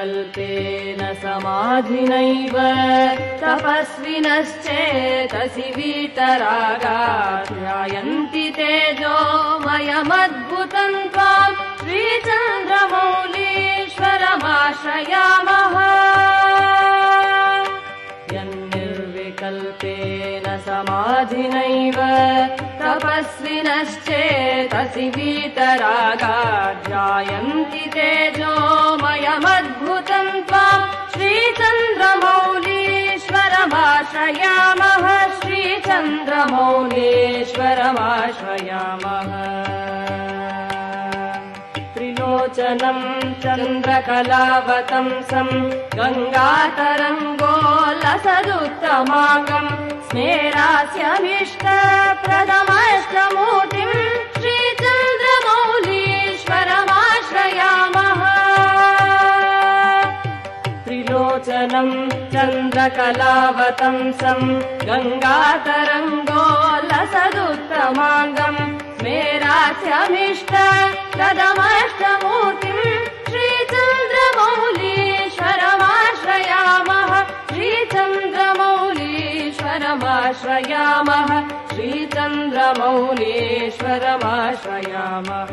निर्विकल्पेन समाधिनैव तपस्विनश्चेतसि वीतरागात् ध्यायन्ति तेजोमयमद्भुतम् त्वाम् श्रीचन्द्रमौलीश्वरमाश्रयामः। यन्निर्विकल्पेन समाधिनैव तपस्विनश्चेतसि वीतरागात् ध्यायन्ति तेजोमयमद्भुतम् त्वाम् श्रीचन्द्रमौलीश्वरमाश्रयामः। श्रीचन्द्रमौलीश्वरमाश्रयामः। त्रिलोचनम् चन्द्रकलावतंसम् गङ्गातरङ्गोल्लसदुत्तमाङ्गम् स्मेरास्यभीष्टप्रदमष्टमूर्तिम् श्रीचन्द्रमौलीश्वरमाश्रयामः। त्रिलोचनम् चन्द्रकलावतंसम् गङ्गातरङ्गोल्लसदुत्तमाङ्गम् स्मेरास्यभीष्टप्रदमष्टमूर्तिम् श्रीचन्द्रमौलीश्वरमाश्रयामः। श्रीचन्द्रमौलीश्वरमाश्रयामः। श्रीचन्द्रमौलीश्वरमाश्रयामः।